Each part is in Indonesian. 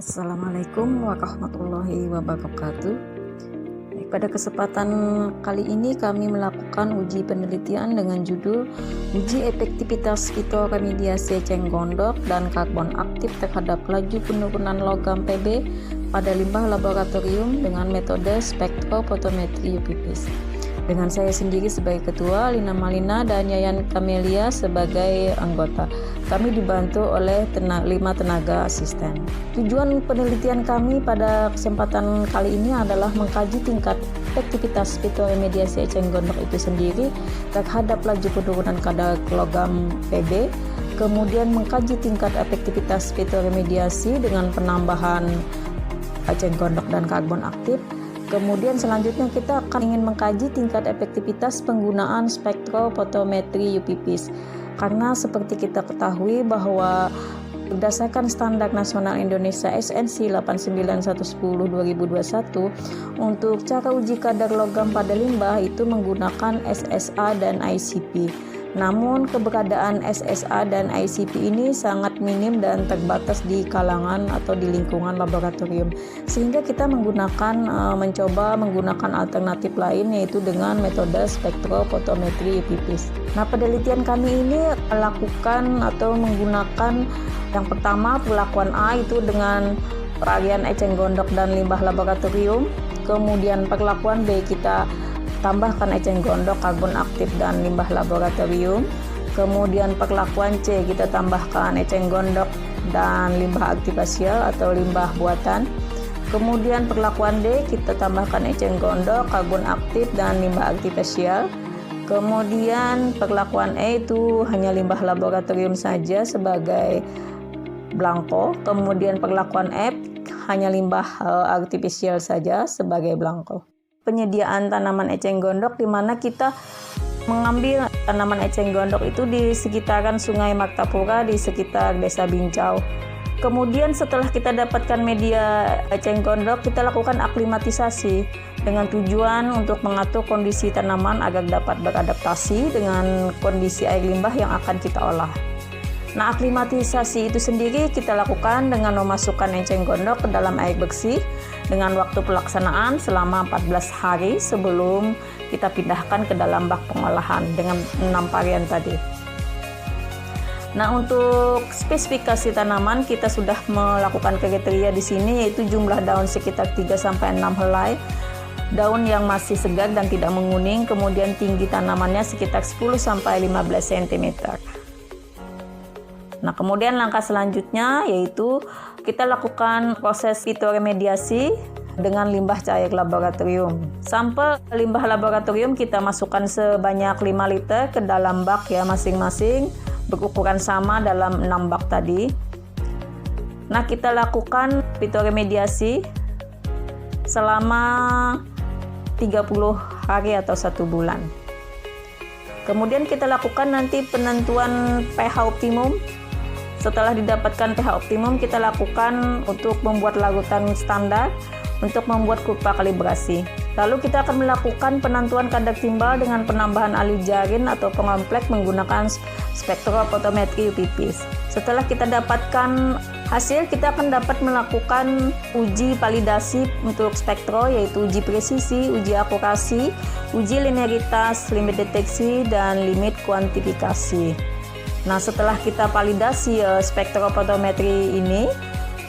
Assalamualaikum warahmatullahi wabarakatuh. Pada kesempatan kali ini kami melakukan uji penelitian dengan judul Uji Efektivitas Fitoremediasi eceng gondok dan karbon aktif terhadap laju penurunan logam Pb pada limbah laboratorium dengan metode spektrofotometri UPPIS. Dengan saya sendiri sebagai ketua, Lina Malina, dan Yayan Kamelia sebagai anggota. Kami dibantu oleh 5 tenaga asisten. Tujuan penelitian kami pada kesempatan kali ini adalah mengkaji tingkat efektivitas fitoremediasi eceng gondok itu sendiri terhadap laju penurunan kadar logam Pb, kemudian mengkaji tingkat efektivitas fitoremediasi dengan penambahan eceng gondok dan karbon aktif. Kemudian selanjutnya kita akan ingin mengkaji tingkat efektivitas penggunaan spektrofotometri UPPIS. Karena seperti kita ketahui bahwa berdasarkan Standar Nasional Indonesia SNC 89110/2021 untuk cara uji kadar logam pada limbah itu menggunakan SSA dan ICP. Namun keberadaan SSA dan ICP ini sangat minim dan terbatas di kalangan atau di lingkungan laboratorium, sehingga kita mencoba menggunakan alternatif lain, yaitu dengan metode spektrofotometri UPPIS. Nah, penelitian kami ini melakukan atau menggunakan yang pertama perlakuan A itu dengan peralihan eceng gondok dan limbah laboratorium. Kemudian perlakuan B kita tambahkan eceng gondok, karbon aktif, dan limbah laboratorium. Kemudian perlakuan C kita tambahkan eceng gondok dan limbah artifisial atau limbah buatan. Kemudian perlakuan D kita tambahkan eceng gondok, karbon aktif, dan limbah artifisial. Kemudian perlakuan E itu hanya limbah laboratorium saja sebagai blanko. Kemudian perlakuan F hanya limbah artifisial saja sebagai blanko. Penyediaan tanaman eceng gondok di mana kita mengambil tanaman eceng gondok itu di sekitaran Sungai Martapura di sekitar Desa Bincau. Kemudian setelah kita dapatkan media eceng gondok, kita lakukan aklimatisasi dengan tujuan untuk mengatur kondisi tanaman agar dapat beradaptasi dengan kondisi air limbah yang akan kita olah. Nah, aklimatisasi itu sendiri kita lakukan dengan memasukkan eceng gondok ke dalam air bersih dengan waktu pelaksanaan selama 14 hari sebelum kita pindahkan ke dalam bak pengolahan dengan 6 varian tadi. Nah, untuk spesifikasi tanaman kita sudah melakukan kriteria di sini, yaitu jumlah daun sekitar 3-6 helai, daun yang masih segar dan tidak menguning, kemudian tinggi tanamannya sekitar 10-15 cm. Nah, kemudian langkah selanjutnya yaitu kita lakukan proses fitoremediasi dengan limbah cair laboratorium. Sampel limbah laboratorium kita masukkan sebanyak 5 liter ke dalam bak ya masing-masing, berukuran sama dalam 6 bak tadi. Nah, kita lakukan fitoremediasi selama 30 hari atau 1 bulan. Kemudian kita lakukan nanti penentuan pH optimum. Setelah didapatkan pH optimum, kita lakukan untuk membuat larutan standar untuk membuat kurva kalibrasi. Lalu kita akan melakukan penentuan kadar timbal dengan penambahan alijarin atau pengomplek menggunakan spektrofotometri UPPIS. Setelah kita dapatkan hasil, kita akan dapat melakukan uji validasi untuk spektro, yaitu uji presisi, uji akurasi, uji linearitas, limit deteksi, dan limit kuantifikasi. Nah, setelah kita validasi spektrofotometri ini,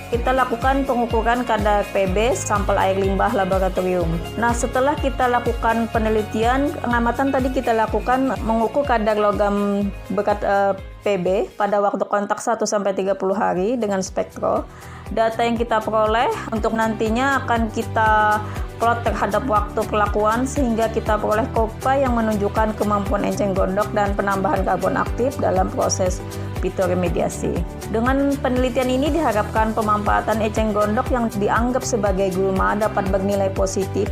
kita lakukan pengukuran kadar Pb sampel air limbah laboratorium. Nah, setelah kita lakukan penelitian, pengamatan tadi kita lakukan mengukur kadar logam berat Pb pada waktu kontak 1-30 hari dengan spektro. Data yang kita peroleh untuk nantinya akan kita plot terhadap waktu perlakuan sehingga kita peroleh kurva yang menunjukkan kemampuan eceng gondok dan penambahan karbon aktif dalam proses fitoremediasi. Dengan penelitian ini diharapkan pemanfaatan eceng gondok yang dianggap sebagai gulma dapat bernilai positif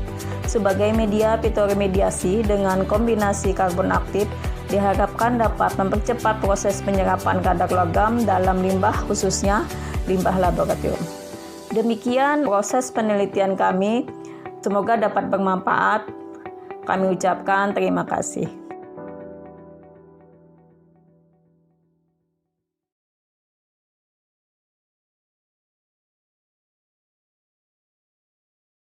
sebagai media fitoremediasi dengan kombinasi karbon aktif, diharapkan dapat mempercepat proses penyerapan kadar logam dalam limbah, khususnya limbah laboratorium. Demikian proses penelitian kami. Semoga dapat bermanfaat. Kami ucapkan terima kasih.